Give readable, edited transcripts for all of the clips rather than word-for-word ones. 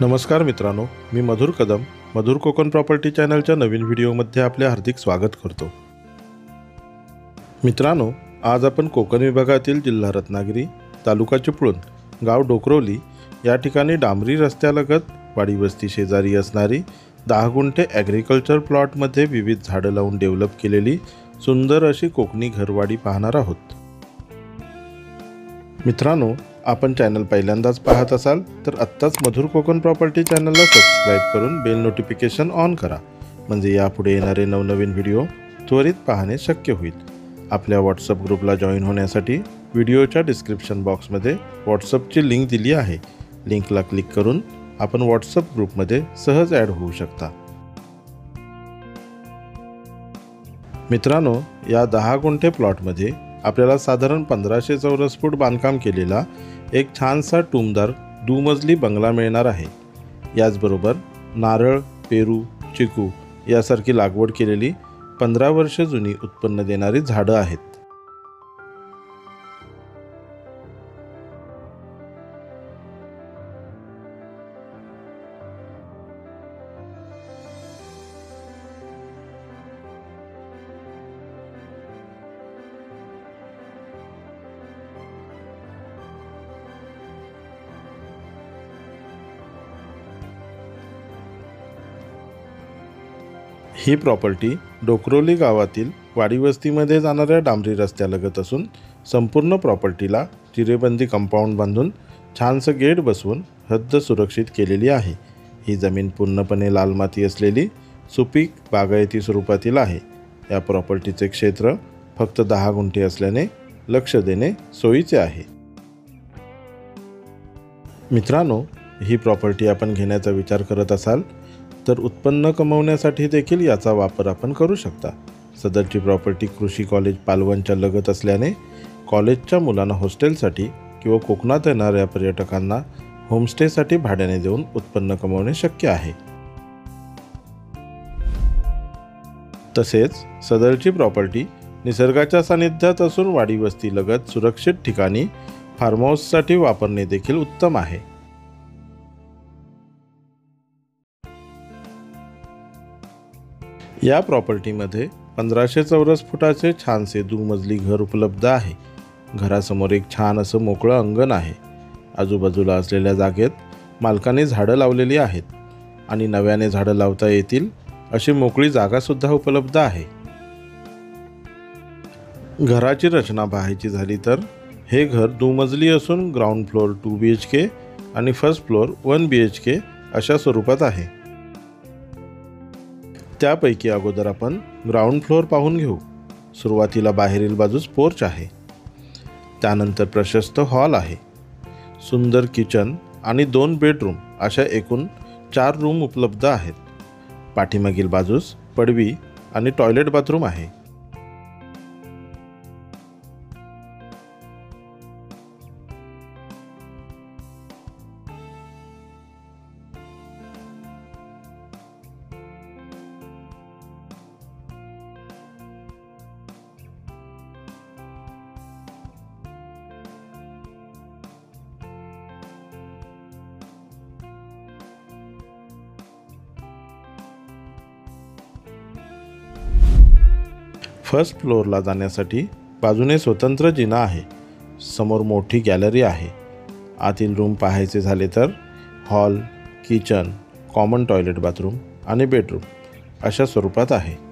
नमस्कार मित्रांनो, मी मधुर कदम मधुर कोकण प्रॉपर्टी चॅनलच्या नवीन व्हिडिओमध्ये आपले हार्दिक स्वागत करतो। मित्रांनो, आज आपण कोकण विभागातील जिल्हा रत्नागिरी, तालुका चिपळूण, गाव डोकरोली या ठिकाणी डांबरी रस्त्यालगत वाडी वस्ती शेजारी असणारी 10 गुंठे ॲग्रिकल्चर प्लॉटमध्ये विविध झाडं लावून डेव्हलप केलेली सुंदर अशी कोकणी घरवाडी पाहणार आहोत। मित्रांनो, आपण चॅनल पहिल्यांदाच पाहत असाल तर आत्ताच मधुर कोकण प्रॉपर्टी चॅनलला सबस्क्राईब करून बेल नोटिफिकेशन ऑन करा, म्हणजे यापुढे येणारे नवनवीन व्हिडिओ त्वरित पाहणे शक्य होईल। आपल्या व्हॉट्सअप ग्रुपला जॉईन होण्यासाठी व्हिडिओच्या डिस्क्रिप्शन बॉक्समध्ये व्हॉट्सअपची लिंक दिली आहे। लिंकला क्लिक करून आपण व्हॉट्सअप ग्रुपमध्ये सहज ॲड होऊ शकता। मित्रांनो, या 10 गुंठे प्लॉटमध्ये आपल्याला साधारण 1500 चौरस फूट बांधकाम केलेला एक छानसा टुमदार दुमजली बंगला मिळणार आहे। याचबरोबर नारळ, पेरू, चिकू यासारखी लागवड केलेली 15 वर्ष जुनी उत्पन्न देणारी झाडं आहेत। ही प्रॉपर्टी डोकरोली गावातील वाडी वस्तीमध्ये जाणाऱ्या डांबरी रस्त्यालगत असून संपूर्ण प्रॉपर्टीला चिरेबंदी कंपाऊंड बांधून छानसं गेट बसवून हद्द सुरक्षित केलेली आहे। ही जमीन पूर्णपणे लाल माती असलेली सुपीक बागायती स्वरूपातील आहे। या प्रॉपर्टीचे क्षेत्र फक्त 10 गुंठे असल्याने लक्ष देणे सोयीचे आहे। मित्रांनो, ही प्रॉपर्टी आपण घेण्याचा विचार करत असाल तर उत्पन्न कमवण्यासाठी देखील याचा वापर आपण करू शकता। सदरची प्रॉपर्टी कृषी कॉलेज पालवणच्या लगत असल्याने कॉलेजच्या मुलांना हॉस्टेलसाठी किंवा कोकणात येणाऱ्या पर्यटकांना होमस्टेसाठी भाड्याने देऊन उत्पन्न कमवणे शक्य आहे। तसेच सदरची प्रॉपर्टी निसर्गाच्या सानिध्यात असून वाडी वस्ती लगत सुरक्षित ठिकाणी फार्म हाऊससाठी वापरणे देखील उत्तम आहे। या प्रॉपर्टीमध्ये 1500 चौरस फुटाचे छानसे दुमजली घर उपलब्ध आहे। घरासमोर एक छान असं मोकळं अंगण आहे। आजूबाजूला असलेल्या जागेत मालकाने झाडं लावलेली आहेत आणि नव्याने झाडं लावता येतील अशी मोकळी जागासुद्धा उपलब्ध आहे। घराची रचना पाहायची झाली तर हे घर दुमजली असून ग्राउंड फ्लोअर 2 BHK आणि फर्स्ट फ्लोअर 1 BHK अशा स्वरूपात आहे। त्यापैकी अगोदर आपण ग्राउंड फ्लोअर पाहून घेऊ। सुरुवातीला बाहेरील बाजूस पोर्च आहे, त्यानंतर प्रशस्त हॉल आहे, सुंदर किचन आणि 2 बेडरूम अशा एकूण 4 रूम उपलब्ध आहेत। पाठीमागील बाजूस पडवी आणि टॉयलेट बाथरूम आहे। फर्स्ट फ्लोअरला जाण्यासाठी बाजूने स्वतंत्र जिना आहे। समोर मोठी गॅलरी आहे। आतील रूम पाहायचे झाले तर hall, kitchen, common toilet bathroom आणि बेडरूम अशा स्वरूपात आहे।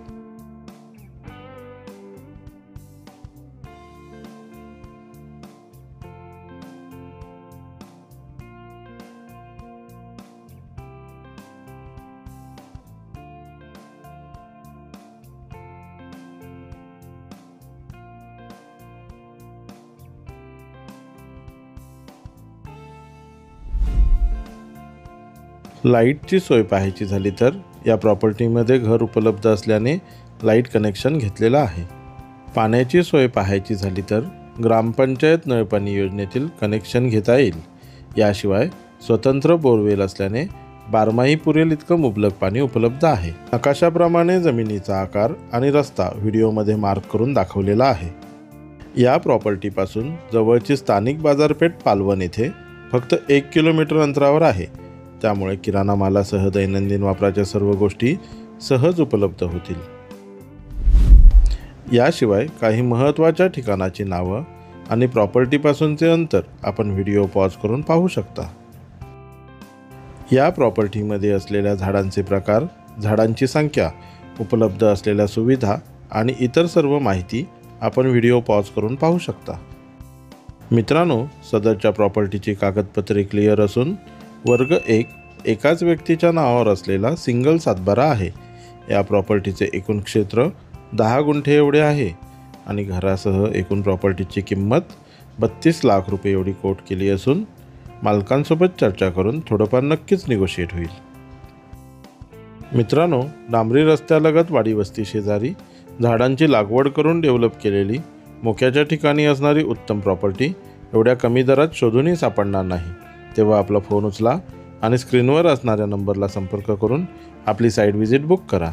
लाईटची सोय पाहायची झाली तर या प्रॉपर्टीमध्ये घर उपलब्ध असल्याने लाईट कनेक्शन घेतलेलं आहे। पाण्याची सोय पाहायची झाली तर ग्रामपंचायत नळपाणी योजनेतील कनेक्शन घेता येईल। याशिवाय स्वतंत्र बोरवेल असल्याने बारमाही पुरेल इतकं मुबलक पाणी उपलब्ध आहे। नकाशाप्रमाणे जमिनीचा आकार आणि रस्ता व्हिडिओमध्ये मार्क करून दाखवलेला आहे। या प्रॉपर्टीपासून जवळची स्थानिक बाजारपेठ पालवण येथे फक्त 1 किलोमीटर अंतरावर आहे। त्यामुळे किराणा मालासह दैनंदिन वापराच्या सर्व गोष्टी सहज उपलब्ध होतील. याशिवाय काही महत्त्वाच्या ठिकाणाची नावं आणि प्रॉपर्टीपासूनचे अंतर आपण व्हिडिओ पॉज करून पाहू शकता. या प्रॉपर्टीमध्ये असलेल्या झाडांचे प्रकार, झाडांची संख्या, उपलब्ध असलेल्या सुविधा आणि इतर सर्व माहिती आपण व्हिडिओ पॉज करून पाहू शकता. मित्रांनो, सदरच्या प्रॉपर्टीची कागदपत्रे क्लिअर असून वर्ग 1 एकाच व्यक्तीच्या नावावर असलेला सिंगल सातबारा आहे. या प्रॉपर्टीचे एकूण क्षेत्र 10 गुंठे एवढे आहे आणि घरासह एकूण प्रॉपर्टीची किंमत 32 लाख रुपये एवढी कोट केली असून मालकांसोबत चर्चा करून थोडंफार नक्कीच निगोशिएट होईल. मित्रांनो, डांबरी रस्त्यालगत वाडी वस्ती शेजारी झाडांची लागवड करून डेव्हलप केलेली मोक्याच्या ठिकाणी असणारी उत्तम प्रॉपर्टी एवढ्या कमी दरात शोधूनही सापडणार नाही. तेव्हा आपला फोन उचला आणि स्क्रीनवर असणाऱ्या नंबरला संपर्क करून आपली साईट व्हिजिट बुक करा.